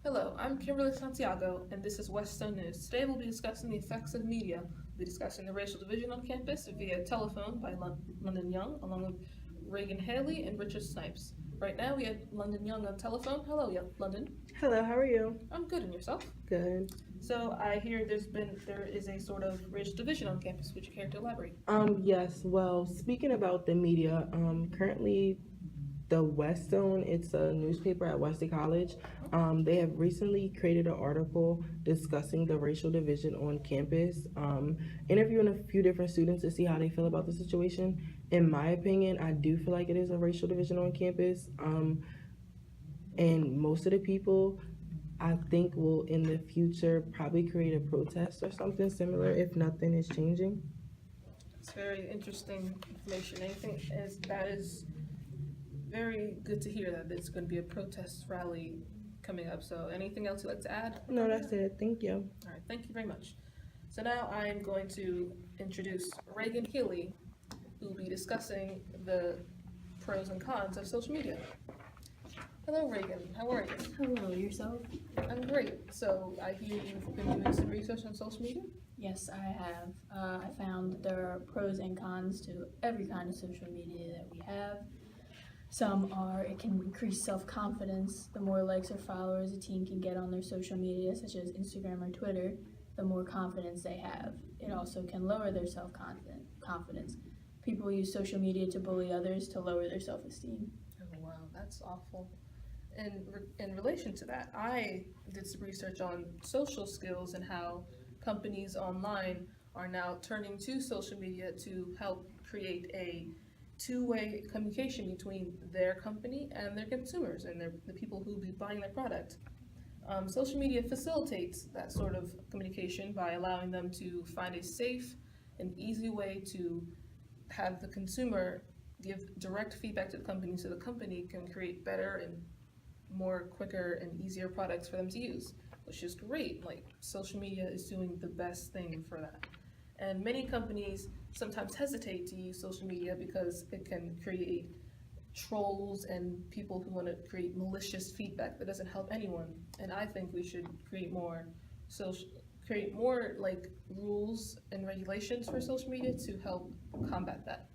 Hello, I'm Kimberly Santiago, and this is Weststone News. Today we'll be discussing the effects of media. We'll be discussing the racial division on campus via telephone by London Young, along with Reagan Haley and Richard Snipes. Right now we have London Young on telephone. Hello, London. Hello, how are you? I'm good, and yourself? Good. So I hear there is a sort of racial division on campus. Would you care to elaborate? Yes, well, speaking about the media, currently the Weststone, it's a newspaper at Wesley College. They have recently created an article discussing the racial division on campus, interviewing a few different students to see how they feel about the situation. In my opinion, I do feel like it is a racial division on campus. And most of the people I think will in the future probably create a protest or something similar if nothing is changing. It's very interesting information. That is very good to hear that there's going to be a protest rally coming up. So anything else you'd like to add? No, that's it. Thank you. All right, thank you very much. So now I'm going to introduce Reagan Healy, who will be discussing the pros and cons of social media. Hello, Reagan. How are you? Hello, yourself? I'm great. So I hear you've been doing some research on social media? Yes, I have. I found that there are pros and cons to every kind of social media that we have. Some are, it can increase self-confidence. The more likes or followers a teen can get on their social media, such as Instagram or Twitter, the more confidence they have. It also can lower their self-confidence. People use social media to bully others to lower their self-esteem. Oh, wow, that's awful. In relation to that, I did some research on social skills and how companies online are now turning to social media to help create a two-way communication between their company and their consumers and the people who will be buying their product. Social media facilitates that sort of communication by allowing them to find a safe and easy way to have the consumer give direct feedback to the company so the company can create better and more quicker and easier products for them to use, which is great. Like, social media is doing the best thing for that. And many companies sometimes hesitate to use social media because it can create trolls and people who want to create malicious feedback that doesn't help anyone. And I think we should create more like rules and regulations for social media to help combat that.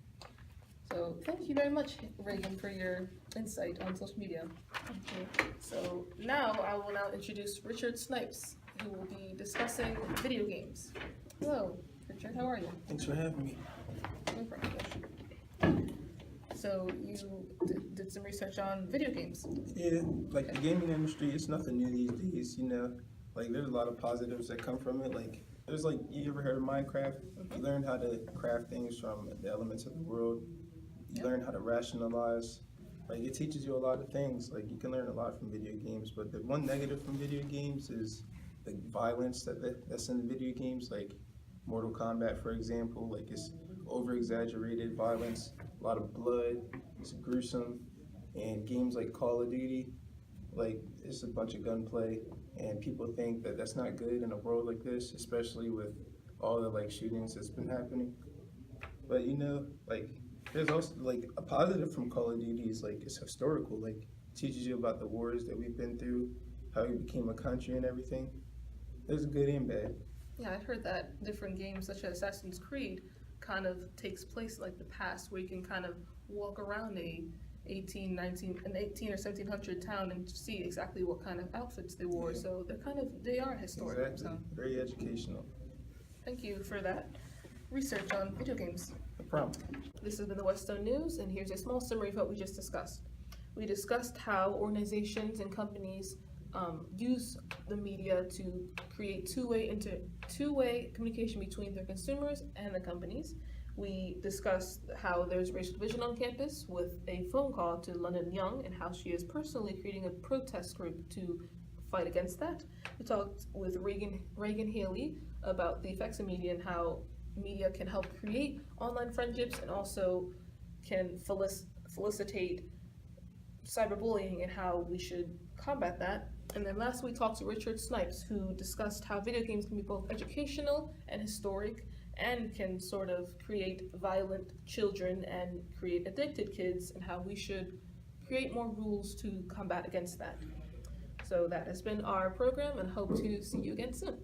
So thank you very much, Reagan, for your insight on social media. Thank you. So now I will introduce Richard Snipes, who will be discussing video games. Hello, Richard, how are you? Thanks for having me. No problem. So you did some research on video games. Yeah, like the gaming industry, it's nothing new these days, you know. Like, there's a lot of positives that come from it. Like, there's like, you ever heard of Minecraft? You learn how to craft things from the elements of the world. You learn how to rationalize. Like, it teaches you a lot of things. Like, you can learn a lot from video games, but the one negative from video games is the violence that's in the video games. Like Mortal Kombat, for example, like, it's over-exaggerated violence, a lot of blood, it's gruesome. And games like Call of Duty, like, it's a bunch of gunplay, and people think that that's not good in a world like this, especially with all the like shootings that's been happening. But you know, like, there's also like a positive from Call of Duty is like it's historical, like it teaches you about the wars that we've been through, how we became a country and everything. There's good and bad. Yeah, I've heard that different games such as Assassin's Creed kind of takes place like the past, where you can kind of walk around an 18 or 1700 town and see exactly what kind of outfits they wore. Yeah. So they are historic. Exactly. So Very educational. thank you for that research on video games. No problem. This has been the Weststone News, and here's a small summary of what we just discussed. We discussed how organizations and companies use the media to create two-way communication between their consumers and the companies. We discussed how there's racial division on campus with a phone call to London Young and how she is personally creating a protest group to fight against that. We talked with Reagan Haley about the effects of media and how media can help create online friendships and also can felicitate cyberbullying and how we should combat that. And then last we talked to Richard Snipes, who discussed how video games can be both educational and historic and can sort of create violent children and create addicted kids, and how we should create more rules to combat against that. So that has been our program, and hope to see you again soon.